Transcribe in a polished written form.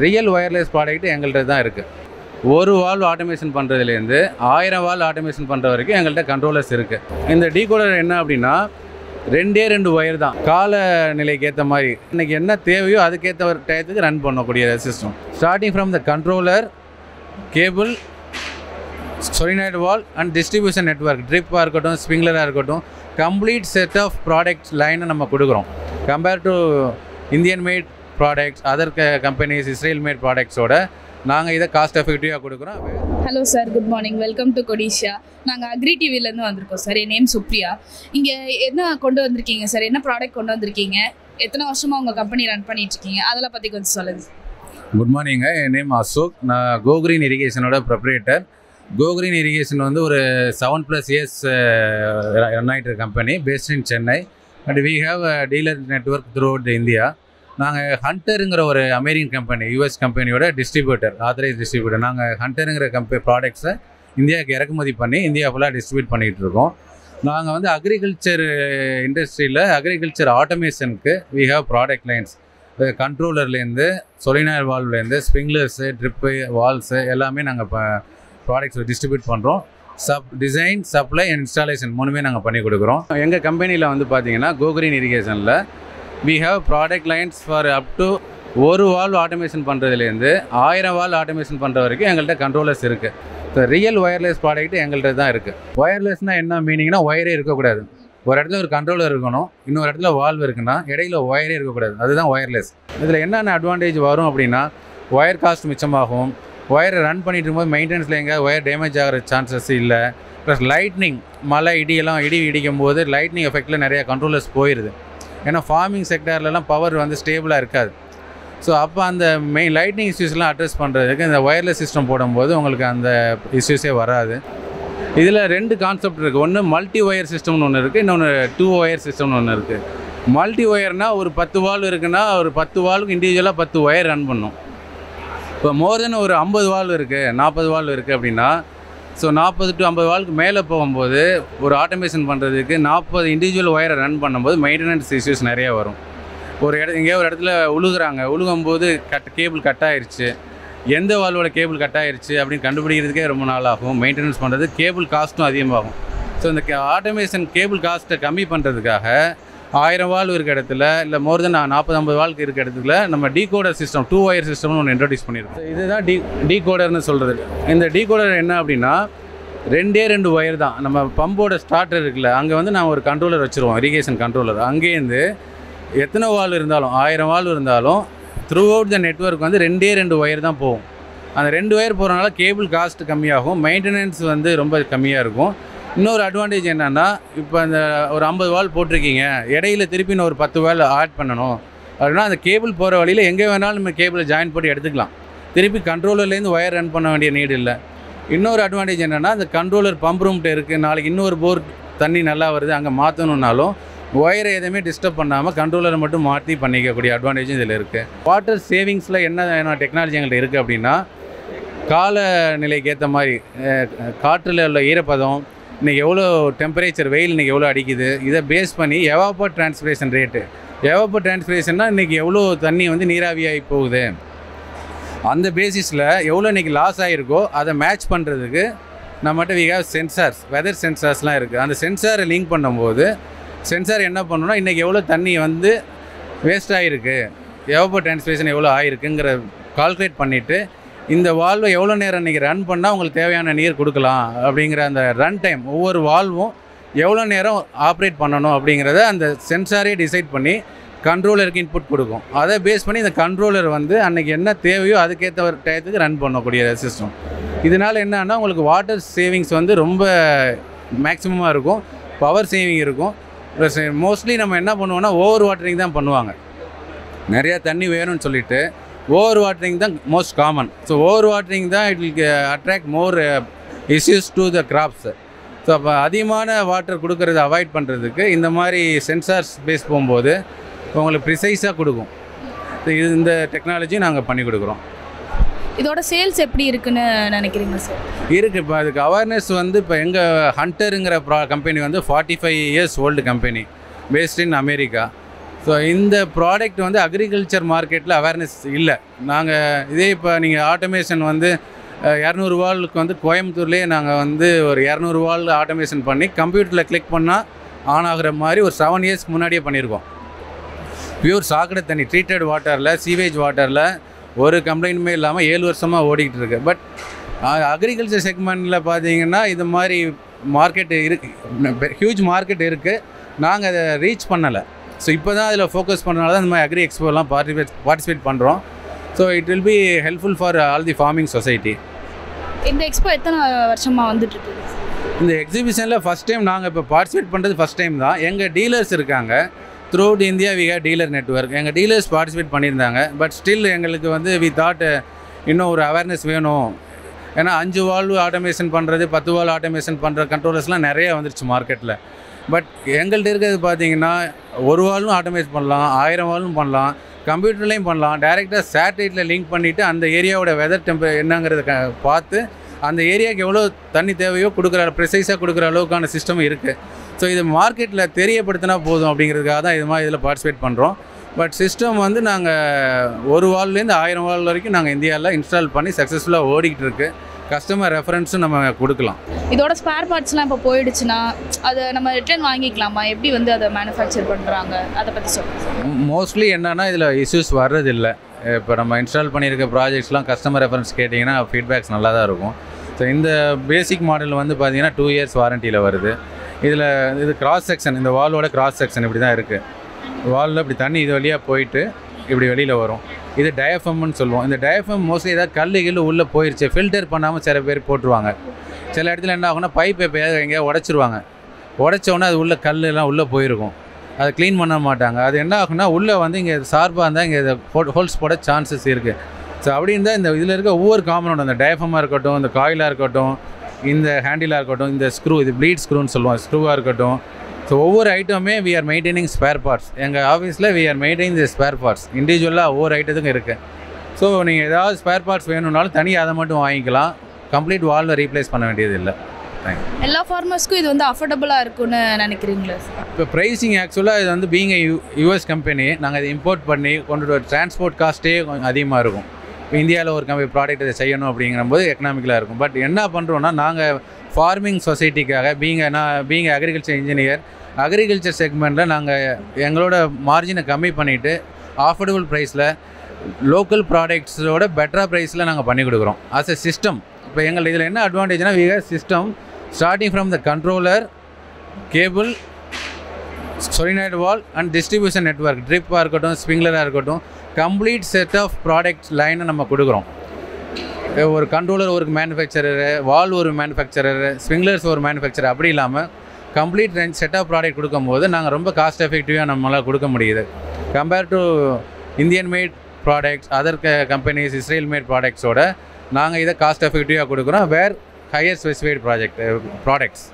Real wireless product எங்கள்கிட்ட தான் இருக்குது. ஒரு வால்வ் ஆட்டோமேஷன் பண்ணுறதுலேருந்து 1000 வால்வ் ஆட்டோமேஷன் பண்ணுற வரைக்கும் எங்கள்கிட்ட கண்ட்ரோலர்ஸ் இருக்குது. இந்த டீகோடர் என்ன அப்படின்னா 2 ஒயர் தான், கால நிலைக்கு ஏற்ற மாதிரி இன்றைக்கி என்ன தேவையோ அதுக்கேற்ற ஒரு டயத்துக்கு ரன் பண்ணக்கூடிய system. Starting from the controller, cable, solenoid valve and distribution network, ட்ரிப்பாக இருக்கட்டும், ஸ்ப்ரிங்க்லராக இருக்கட்டும், கம்ப்ளீட் செட் ஆஃப் ப்ராடக்ட்ஸ் லைனை நம்ம கொடுக்குறோம். Compare to Indian made products, other companies, Israel made ப்ராடக்ட்ஸோட நாங்கள் இதை காஸ்ட் எஃபெக்டிவாக கொடுக்குறோம். Hello sir, good morning. Welcome to Codissia. நாங்கள் அக்ரி டிவிலேருந்து வந்திருக்கோம் சார். என் நேம் சுப்ரியா. இங்கே என்ன கொண்டு வந்திருக்கீங்க சார்? என்ன ப்ராடக்ட் கொண்டு வந்திருக்கீங்க? எத்தனை வருஷமாக உங்கள் கம்பெனி ரன் பண்ணிகிட்ருக்கீங்க? அதெல்லாம் பற்றி கொஞ்சம் சொல்லுங்கள். Good morning. என் நேம் அசோக். நான் கோக்ரீன் இரிகேஷனோட ப்ரொப்ரேட்டர். கோக்ரீன் இரிகேஷன் வந்து ஒரு 7+ இயர்ஸ் ரன் ஆகிட்டு company, based in Chennai. And we have a dealer network throughout India. நாங்கள் ஹண்டருங்கிற ஒரு அமெரிக்கன் கம்பெனி, யூஎஸ் கம்பெனியோட டிஸ்ட்ரிபியூட்டர், ஆத்தரைஸ் டிஸ்ட்ரிபியூட்டர். நாங்கள் ஹண்டருங்கிற ப்ராடக்ட்ஸை இந்தியாவுக்கு இறக்குமதி பண்ணி இந்தியா ஃபுல்லாக டிஸ்ட்ரிபியூட் பண்ணிகிட்டு இருக்கோம். நாங்கள் வந்து அக்ரிகல்ச்சர் இண்டஸ்ட்ரியில் அக்ரிகல்ச்சர் ஆட்டோமேஷனுக்கு வி ஹேவ் ப்ராடக்ட் லைன்ஸ். கண்ட்ரோலர்லேருந்து, சொலினாய்டு வால்வ்லேருந்து, ஸ்ப்ரிங்க்லர்ஸு, ட்ரிப்பு, வால்ஸு எல்லாமே நாங்கள் ப்ராடக்ட்ஸ் டிஸ்ட்ரிபியூட் பண்ணுறோம். டிசைன், சப்ளை அண்ட் இன்ஸ்டாலேஷன் 3மே நாங்கள் பண்ணி கொடுக்குறோம். எங்கள் கம்பெனியில் வந்து பார்த்தீங்கன்னா கோக்ரீன் இரிகேஷனில் we have product lines for up to ஒரு வால்வ் ஆட்டோமேஷன் பண்ணுறதுலேருந்து 1000 வால்வ் ஆட்டோமேஷன் பண்ணுற வரைக்கும் எங்கள்கிட்ட கண்ட்ரோலர்ஸ் இருக்குது. ஸோ ரியல் ஒயர்லெஸ் ப்ராடக்ட் எங்கள்கிட்ட தான் இருக்குது. ஒயர்லெஸ்னால் என்ன மீனிங்னா, ஒயரே இருக்கக்கூடாது. ஒரு இடத்துல ஒரு கண்ட்ரோலர் இருக்கணும், இன்னொரு இடத்துல வால்வ் இருக்குன்னா இடையில ஒயரே இருக்கக்கூடாது. அதுதான் ஒயர்லெஸ். இதில் என்னென்ன அட்வான்டேஜ் வரும் அப்படின்னா, ஒயர் காஸ்ட் மிச்சமாகும். ஒயரை ரன் பண்ணிட்டு இருக்கும்போது மெயின்டெனன்ஸில் எங்கே ஒயர் டேமேஜ் ஆகிற சான்சஸ் இல்லை. ப்ளஸ் லைட்னிங், மழை இடி இடிக்கும் போது லைட்னிங் எஃபெக்டில் நிறையா கண்ட்ரோலர்ஸ் போயிடுது. ஏன்னா ஃபார்மிங் செக்டர்லலாம் பவர் வந்து ஸ்டேபிளாக இருக்காது. ஸோ அப்போ அந்த மெயின் லைட்னிங் இஷ்யூஸ்லாம் அட்ரஸ் பண்ணுறதுக்கு இந்த ஒயர்லெஸ் சிஸ்டம் போடும்போது உங்களுக்கு அந்த இஷ்யூஸே வராது. இதில் 2 கான்செப்ட் இருக்குது. ஒன்று மல்டி ஒயர் சிஸ்டம்னு ஒன்று இருக்குது, இன்னொன்று 2 ஒயர் சிஸ்டம்னு ஒன்று இருக்குது. மல்டி ஒயர்னால் ஒரு 10 வால்வ் இருக்குன்னா ஒரு 10 வால்வுக்கு இண்டிவிஜுவலாக 10 ஒயர் ரன் பண்ணும். இப்போ மோர் தென் ஒரு 50 வால்வ் இருக்குது, 40 வால்வ் இருக்குது அப்படின்னா, ஸோ 40 to 50 வால்வுக்கு மேலே போகும்போது ஒரு ஆட்டோமேஷன் பண்ணுறதுக்கு 40 இண்டிவிஜுவல் ஒயரை ரன் பண்ணும்போது மெயின்டெனன்ஸ் இஷ்யூஸ் நிறையா வரும். எங்கேயோ ஒரு இடத்துல உழுகும்போது கேபிள் கட் ஆயிடுச்சு, எந்த வால்வோட கேபிள் கட் ஆயிடுச்சு அப்படின்னு கண்டுபிடிக்கிறதுக்கே ரொம்ப நாள் ஆகும். மெயின்டெனன்ஸ் பண்ணுறது, கேபிள் காஸ்ட்டும் அதிகமாகும். ஸோ இந்த ஆட்டோமேஷன் கேபிள் காஸ்ட்டை கம்மி பண்ணுறதுக்காக 1000 வால்வ் இருக்க இடத்துல, இல்லை மோர் தென் 40-50 வால்வுக்கு இருக்க இடத்துல நம்ம டீகோடர் சிஸ்டம், 2 ஒயர் சிஸ்டம்னு ஒன்று இன்ட்ரடியூஸ் பண்ணியிருக்கோம். இதுதான் டீகோடர்னு சொல்கிறது. இந்த டீகோடர் என்ன அப்படின்னா 2 ஒயர் தான். நம்ம பம்போட ஸ்டார்டர் இருக்குல்ல, அங்கே வந்து நான் ஒரு கண்ட்ரோலர் வச்சுருவோம், இரிகேஷன் கண்ட்ரோலர். அங்கேருந்து எத்தனை வால்வ் இருந்தாலும், 1000 வால்வ் இருந்தாலும் த்ரூ அவுட் த நெட்வொர்க் வந்து 2 ஒயர் தான் போகும். அந்த 2 ஒயர் போகிறனால கேபிள் காஸ்ட் கம்மியாகும், மெயின்டெனன்ஸ் வந்து ரொம்ப கம்மியாக இருக்கும். இன்னொரு அட்வான்டேஜ் என்னென்னா, இப்போ அந்த ஒரு 50 வால்வ் போட்டிருக்கீங்க, இடையில திருப்பி இன்னும் ஒரு 10 வால்வ் ஆட் பண்ணணும் அப்படின்னா அந்த கேபிள் போகிற வழியில் எங்கே வேணாலும் நம்ம கேபிளை ஜாயின் போட்டு எடுத்துக்கலாம். திருப்பி கண்ட்ரோலர்லேருந்து ஒயர் ரன் பண்ண வேண்டிய நீடு இல்லை. இன்னொரு அட்வான்டேஜ் என்னென்னா, அந்த கண்ட்ரோலர் பம்ப் ரூம்கிட்ட இருக்குது, நாளைக்கு இன்னொரு போர் தண்ணி நல்லா வருது அங்கே மாற்றணுன்னாலும் ஒயரை எதுவுமே டிஸ்டர்ப் பண்ணாமல் கண்ட்ரோலரை மட்டும் மாற்றி பண்ணிக்கக்கூடிய அட்வான்டேஜும் இதில் இருக்குது. வாட்டர் சேவிங்ஸில் என்ன டெக்னாலஜி எங்கள்கிட்ட இருக்குது அப்படின்னா, கால நிலைக்கு ஏற்ற மாதிரி காற்றில் உள்ள ஈரப்பதம், இன்றைக்கி எவ்வளோ டெம்பரேச்சர், வெயில் இன்றைக்கி எவ்வளோ அடிக்குது, இதை பேஸ் பண்ணி எவாப்பர் டிரான்ஸ்பிரேஷன் ரேட்டு, எவாப்பர் டிரான்ஸ்பிரேஷன்னா இன்றைக்கி எவ்வளோ தண்ணி வந்து நீராவியாகி போகுது, அந்த பேசிஸில் எவ்வளோ இன்றைக்கி லாஸ் ஆகிருக்கோ அதை மேட்ச் பண்ணுறதுக்கு நம்மகிட்ட வி ஹேவ் சென்சார்ஸ், வெதர் சென்சார்ஸ்லாம் இருக்குது. அந்த சென்சாரை லிங்க் பண்ணும்போது சென்சார் என்ன பண்ணணும்னா, இன்றைக்கி எவ்வளோ தண்ணி வந்து வேஸ்ட் ஆகிருக்கு, எவாப்பர் டிரான்ஸ்பிரேஷன் எவ்வளோ ஆகிருக்குங்கிற கால்குலேட் பண்ணிவிட்டு இந்த வால்வை எவ்வளோ நேரம் இன்றைக்கி ரன் பண்ணால் உங்களுக்கு தேவையான நீர் கொடுக்கலாம் அப்படிங்கிற அந்த ரன் டைம், ஒவ்வொரு வால்வும் எவ்வளோ நேரம் ஆப்ரேட் பண்ணணும் அப்படிங்கிறத அந்த சென்சாரே டிசைட் பண்ணி கண்ட்ரோலருக்கு இன்புட் கொடுக்கும். அதை பேஸ் பண்ணி இந்த கண்ட்ரோலர் வந்து அன்றைக்கி என்ன தேவையோ அதுக்கேற்ற ஒரு டயத்துக்கு ரன் பண்ணக்கூடிய சிஸ்டம். இதனால் என்னன்னா, உங்களுக்கு வாட்டர் சேவிங்ஸ் வந்து ரொம்ப மேக்ஸிமமாக இருக்கும், பவர் சேவிங் இருக்கும். ப்ளஸ் மோஸ்ட்லி நம்ம என்ன பண்ணுவோம்னா, ஓவர் வாட்டரிங் தான் பண்ணுவாங்க. நிறையா தண்ணி வேணும்னு சொல்லிவிட்டு ஓவர் வாட்டரிங் தான் most common. So over watering தான் it will attract more issues to the crops. So அப்போ அதிகமான வாட்டர் கொடுக்கறத அவாய்ட் பண்ணுறதுக்கு இந்த மாதிரி சென்சார்ஸ் பேஸ் போகும்போது உங்களுக்கு ப்ரிசைஸாக கொடுக்கும். இந்த டெக்னாலஜி நாங்கள் பண்ணி கொடுக்குறோம். இதோட சேல்ஸ் எப்படி இருக்குன்னு நினைக்கிறீங்க சார்? இருக்குது. இப்போ அதுக்கு அவேர்னஸ் வந்து இப்போ எங்கள் ஹண்டருங்கிற கம்பெனி வந்து 45 years old company, based in America. So இந்த ப்ராடக்ட் வந்து அக்ரிகல்ச்சர் மார்க்கெட்டில் அவேர்னஸ் இல்லை. நாங்கள் இதே இப்போ நீங்கள் ஆட்டோமேஷன் வந்து 200 வால்க்கு வந்து கோயம்புத்தூர்லேயே நாங்கள் வந்து ஒரு 200 வால் ஆட்டோமேஷன் பண்ணி கம்ப்யூட்டரில் கிளிக் பண்ணால் ஆன் ஆகிற மாதிரி ஒரு 7 இயர்ஸ்க்கு முன்னாடியே பண்ணியிருக்கோம். பியூர் சாக்கடை தண்ணி ட்ரீட்டட் வாட்டரில் சீவேஜ் வாட்டரில் ஒரு கம்ப்ளைண்ட்டுமே இல்லாமல் 7 வருஷமாக ஓடிக்கிட்டு இருக்குது. பட் அக்ரிகல்ச்சர் செக்மெண்ட்டில் பார்த்தீங்கன்னா இது மாதிரி மார்க்கெட்டு இருக்குது, ஹியூஜ் மார்க்கெட் இருக்குது. நாங்கள் அதை ரீச் பண்ணலை. ஸோ இப்போ தான் அதில் ஃபோக்கஸ் பண்ணனால தான் இந்த மாதிரி அக்ரி எக்ஸ்போலாம் பார்ட்டிசிபேட் பண்ணுறோம். So it will be helpful for all the farming society. இந்த எக்ஸ்போ எத்தனை வருஷமாக வந்துட்டுருக்கு? இந்த எக்ஸிபிஷனில் ஃபஸ்ட் டைம் நாங்கள் இப்போ பார்ட்டிசிபேட் பண்ணுறது ஃபஸ்ட் டைம் தான். எங்கள் டீலர்ஸ் இருக்காங்க throughout India. We have dealer network. எங்கள் டீலர்ஸ் பார்ட்டிசிபேட் பண்ணியிருந்தாங்க. பட் ஸ்டில் எங்களுக்கு வந்து வி தாட் இன்னும் ஒரு அவேர்னஸ் வேணும். ஏன்னா 5 வால்வு ஆட்டோமேஷன் பண்ணுறது 10 வால்வ் ஆட்டோமேஷன் பண்ணுற கண்ட்ரோலர்ஸ்லாம் நிறைய வந்துருச்சு மார்க்கெட்டில். பட் எங்கள்கிட்ட இருக்கிறது பார்த்தீங்கன்னா 1 வால்வும் ஆட்டோமேட் பண்ணலாம், 1000 வால்வும் பண்ணலாம், கம்ப்யூட்டர்லேயும் பண்ணலாம். டைரெக்டாக சேட்டலைட்டில் லிங்க் பண்ணிவிட்டு அந்த ஏரியாவோட வெதர் என்னங்கிறத பார்த்து அந்த ஏரியாவுக்கு எவ்வளோ தண்ணி தேவையோ ப்ரிசைஸாக கொடுக்குற அளவுக்கான சிஸ்டம் இருக்குது. ஸோ இது மார்க்கெட்டில் தெரியப்படுத்தினா போதும் அப்படிங்கிறதுக்காக தான் இது மாதிரி இதில் பார்ட்டிசிபேட் பண்ணுறோம். பட் சிஸ்டம் வந்து நாங்கள் 1 வால்லேருந்து 1000 வால் வரைக்கும் நாங்கள் இந்தியாவில் இன்ஸ்டால் பண்ணி சக்ஸஸ்ஃபுல்லாக ஓடிக்கிட்டு இருக்குது. கஸ்டமர் ரெஃபரன்ஸும் நம்ம கொடுக்கலாம். இதோட ஸ்பேர் பார்ட்ஸ்லாம் இப்போ போயிடுச்சுன்னா அதை நம்ம ரிட்டர்ன் வாங்கிக்கலாமா? எப்படி வந்து அதை மேனுஃபேக்சர் பண்ணுறாங்க அதை பற்றி சொல்லுங்கள். மோஸ்ட்லி என்னென்னா இதில் இஷ்யூஸ் வர்றதில்லை. இப்போ நம்ம இன்ஸ்டால் பண்ணியிருக்க ப்ராஜெக்ட்ஸ்லாம் கஸ்டமர் ரெஃபரன்ஸ் கேட்டிங்கன்னா ஃபீட்பேக்ஸ் நல்லா தான் இருக்கும். ஸோ இந்த பேசிக் மாடல் வந்து பார்த்திங்கன்னா 2 இயர்ஸ் வாரண்டியில் வருது. இது கிராஸ் செக்ஷன், இந்த வாலோட கிராஸ் செக்ஷன் இப்படி தான் இருக்குது. வாலில் இப்படி தண்ணி இது வழியாக போயிட்டு இப்படி வெளியில் வரும். இது டயஃபம்னு சொல்லுவோம். இந்த டயஃபம் மோஸ்ட்லி ஏதாவது கல் உள்ளே போயிடுச்சு, ஃபில்டர் பண்ணாமல் சில பேர் போட்டுருவாங்க. சில இடத்துல என்ன ஆகுனா பைப் எப்போயாவது எங்கேயாவது உடச்சிருவாங்க. உடச்சோன்னே அது உள்ள கல்லாம் உள்ளே போயிருக்கும். அதை க்ளீன் பண்ண மாட்டாங்க. அது என்ன ஆகுனா உள்ளே வந்து இங்கே சார்பாக இருந்தால் இங்கே இதை ஹோல்ஸ் போட சான்சஸ் இருக்குது. ஸோ அப்படி இருந்தால் இந்த இதில் இருக்க ஒவ்வொரு காம்பனண்ட், அந்த டயஃபமாக இருக்கட்டும், இந்த காயிலாக இருக்கட்டும், இந்த ஹேண்டிலாக இருக்கட்டும், இந்த ஸ்க்ரூ, இது ப்ளீட் ஸ்க்ரூன்னு சொல்லுவோம், ஸ்க்ரூவாக இருக்கட்டும். ஸோ ஒவ்வொரு ஐட்டமே we are maintaining spare parts. எங்கள் ஆஃபீஸில் we are maintaining the spare parts. இண்டிவிஜுவலாக ஒவ்வொரு ஐட்டத்துக்கும் இருக்குது. ஸோ நீங்கள் ஏதாவது ஸ்பேர் பார்ட்ஸ் வேணும்னாலும் தனியாக அதை மட்டும் வாங்கிக்கலாம். கம்ப்ளீட் வால்வை ரீப்ளேஸ் பண்ண வேண்டியது இல்லை. எல்லா ஃபார்மர்ஸ்க்கும் இது வந்து அஃபோர்டபுளாக இருக்குன்னு நினைக்கிறீங்களா? இப்போ ப்ரைஸிங் ஆக்சுவலாக இது வந்து பீங் யூஎஸ் கம்பெனி, நாங்கள் இதை இம்போர்ட் பண்ணி கொண்டுட்டு வர டிரான்ஸ்போர்ட் காஸ்ட்டே கொஞ்சம் அதிகமாக இருக்கும். இப்போ இந்தியாவில் ஒரு ப்ராடக்ட் இதை செய்யணும் அப்படிங்கும்போது எக்கனாமிக்கலாக இருக்கும். பட் என்ன பண்ணுறோன்னா நாங்கள் ஃபார்மிங் சொசைட்டிக்காக பீங் அக்ரிகல்ச்சர் இன்ஜினியர், அக்ரிகல்ச்சர் செக்மெண்ட்டில் நாங்கள் எங்களோட மார்ஜினை கம்மி பண்ணிவிட்டு ஆஃபோர்டபுள் ப்ரைஸில் லோக்கல் ப்ராடக்ட்ஸோட பெட்டராக ப்ரைஸில் நாங்கள் பண்ணி கொடுக்குறோம் ஆஸ் எ சிஸ்டம். இப்போ எங்கள் இதில் என்ன அட்வான்டேஜ்னால் we have system starting from the controller, cable, solenoid valve and distribution network, ட்ரிப்பாக இருக்கட்டும், ஸ்ப்ரிங்க்லராக இருக்கட்டும், கம்ப்ளீட் செட் ஆஃப் ப்ராடக்ட்ஸ் லைனை நம்ம கொடுக்குறோம். ஒரு கண்ட்ரோலர் ஒரு மேனுஃபேக்சரரு, வால் ஒரு மேனுஃபேக்சரரு, ஸ்ப்ரிங்க்லர்ஸ் ஒரு மேனுஃபேக்சரர், அப்படி இல்லாமல் கம்ப்ளீட் செட் ஆஃப் ப்ராடக்ட் கொடுக்கும்போது நாங்கள் ரொம்ப காஸ்ட் எஃபெக்டிவாக நம்மளால் கொடுக்க முடியுது. Compare to Indian made products, other companies Israel made ப்ராடக்ட்ஸோட நாங்கள் இதை காஸ்ட் எஃபெக்டிவாக கொடுக்குறோம். Where higher specified products.